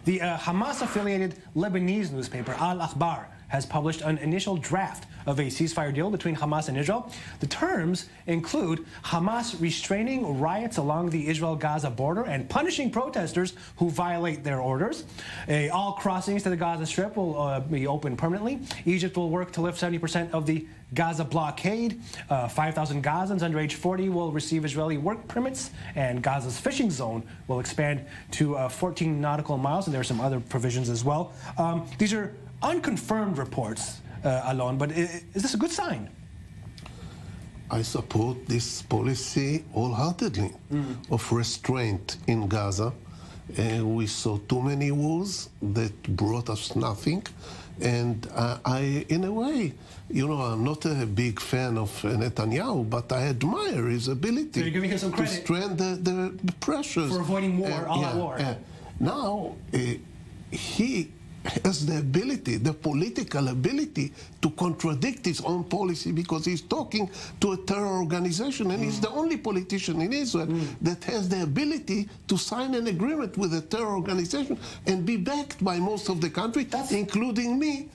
The Hamas-affiliated Lebanese newspaper Al-Akhbar has published an initial draft of a ceasefire deal between Hamas and Israel. The terms include Hamas restraining riots along the Israel-Gaza border and punishing protesters who violate their orders. All crossings to the Gaza Strip will be open permanently. Egypt will work to lift 70% of the Gaza blockade. 5,000 Gazans under age 40 will receive Israeli work permits, and Gaza's fishing zone will expand to 14 nautical miles, and there are some other provisions as well. These are unconfirmed reports, Alon, but is this a good sign? I support this policy wholeheartedly of restraint in Gaza. We saw too many wars that brought us nothing. And I, in a way, you know, I'm not a big fan of Netanyahu, but I admire his ability so you're giving him some credit to strengthen the pressures. For avoiding war, all-out war. Now, he has the ability, the political ability, to contradict his own policy because he's talking to a terror organization, and he's the only politician in Israel that has the ability to sign an agreement with a terror organization and be backed by most of the country, including me,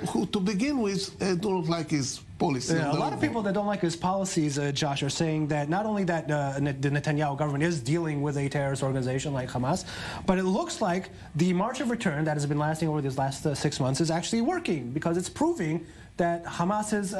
who to begin with, don't like his policy. Yeah, a lot of people that don't like his policies, Josh, are saying that not only that the Netanyahu government is dealing with a terrorist organization like Hamas, but it looks like the March of Return that has been lasting over these last 6 months is actually working, because it's proving that Hamas's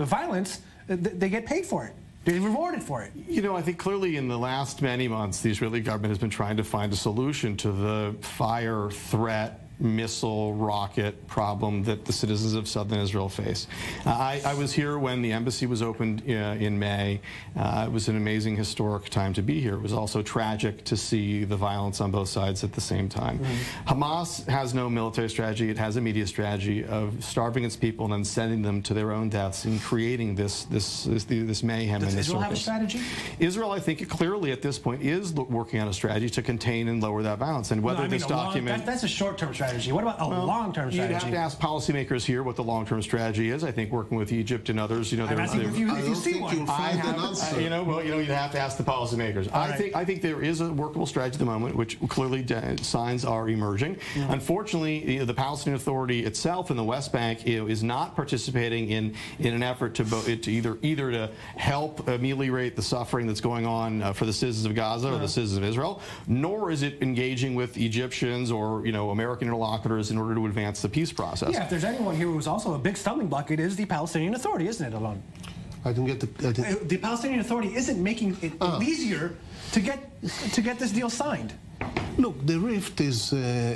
violence, they get paid for it. They're rewarded for it. You know, I think clearly in the last many months, the Israeli government has been trying to find a solution to the fire threat, missile, rocket problem that the citizens of southern Israel face. I was here when the embassy was opened in May. It was an amazing, historic time to be here. It was also tragic to see the violence on both sides at the same time. Hamas has no military strategy. It has a media strategy of starving its people and then sending them to their own deaths and creating this mayhem. Does Israel have a strategy? Israel, I think, clearly at this point is working on a strategy to contain and lower that violence. And whether this document... That's a short-term strategy. What about a long-term strategy? You'd have to ask policymakers here what the long-term strategy is. I think working with Egypt and others, you know, if you see one, you'd have to ask the policymakers. I think there is a workable strategy at the moment, which clearly signs are emerging. Unfortunately, the Palestinian Authority itself in the West Bank is not participating in an effort to either to help ameliorate the suffering that's going on for the citizens of Gaza or the citizens of Israel, nor is it engaging with Egyptians or American interlocutors in order to advance the peace process. Yeah, if there's anyone here who's also a big stumbling block, it is the Palestinian Authority, isn't it, Alon? I didn't get the... The Palestinian Authority isn't making it easier to get this deal signed. Look, the rift is a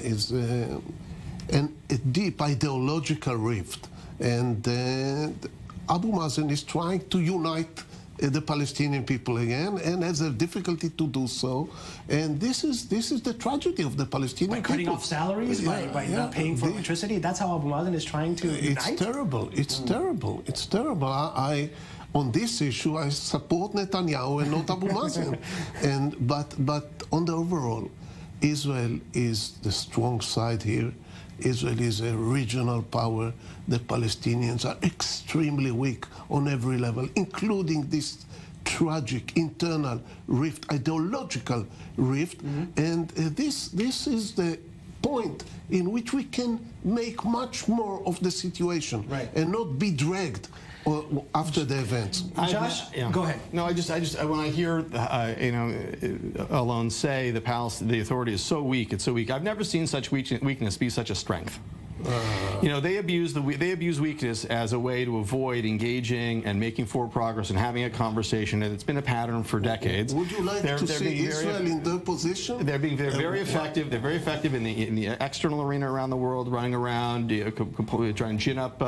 deep ideological rift, and Abu Mazen is trying to unite the Palestinian people again, and has a difficulty to do so. And this is the tragedy of the Palestinian people. By cutting off salaries, by not paying for electricity. That's how Abu Mazen is trying to unite? It's terrible. It's terrible. It's terrible. On this issue, I support Netanyahu and not Abu Mazen. But on the overall, Israel is the strong side here. Israel is a regional power. The Palestinians are extremely weak on every level, including this tragic internal rift, ideological rift. And this is the point in which we can make much more of the situation and not be dragged after the events. Josh, go ahead. No, I just when I hear Alon say the authority is so weak, it's so weak. I've never seen such weakness be such a strength. They abuse weakness as a way to avoid engaging and making forward progress and having a conversation, and it's been a pattern for decades. Would you like to see Israel in their position? They're very effective. They're very effective in the external arena around the world, running around, trying to gin up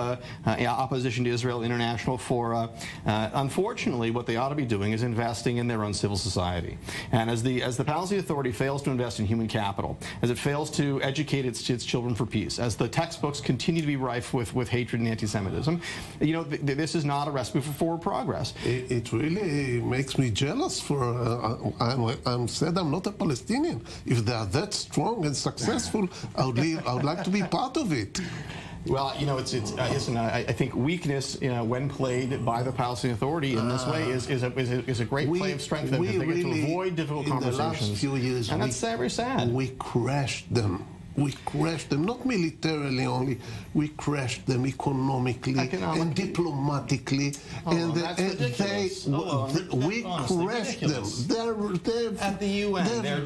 opposition to Israel, international fora. Unfortunately, what they ought to be doing is investing in their own civil society. And as the Palestinian Authority fails to invest in human capital, as it fails to educate its children for peace, as the textbooks continue to be rife with hatred and anti-Semitism, this is not a recipe for forward progress. It really makes me jealous. I'm sad I'm not a Palestinian. If they are that strong and successful, I would like to be part of it. Well, you know, listen, I think weakness, when played by the Palestinian Authority in this way is a great play of strength. They get to avoid difficult conversations. In the last few years, and that's very sad. We crashed them. We crashed them, not militarily only, we crashed them economically and diplomatically. We crashed them. At the UN, they're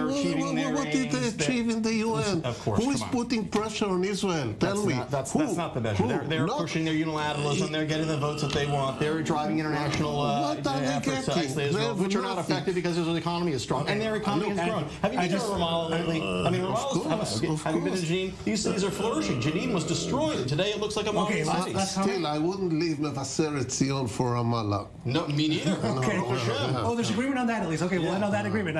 achieving their What did they achieve in the UN? Of course, who is putting pressure on Israel? Tell me. That's not the measure. They're pushing their unilateralism. They're getting the votes that they want. They're driving international efforts to isolate Israel, which are not effective because Israel's economy is strong. And their economy has grown. Have you been to Ramallah lately? I mean, Ramallah. Have you been to Jenin? These cities are flourishing. Jenin was destroyed, and today it looks like a modern city. Still, I wouldn't leave Mevaseret Zion for Ramallah. No, me neither. Okay. Oh, there's agreement on that at least. Okay, we'll end on that agreement.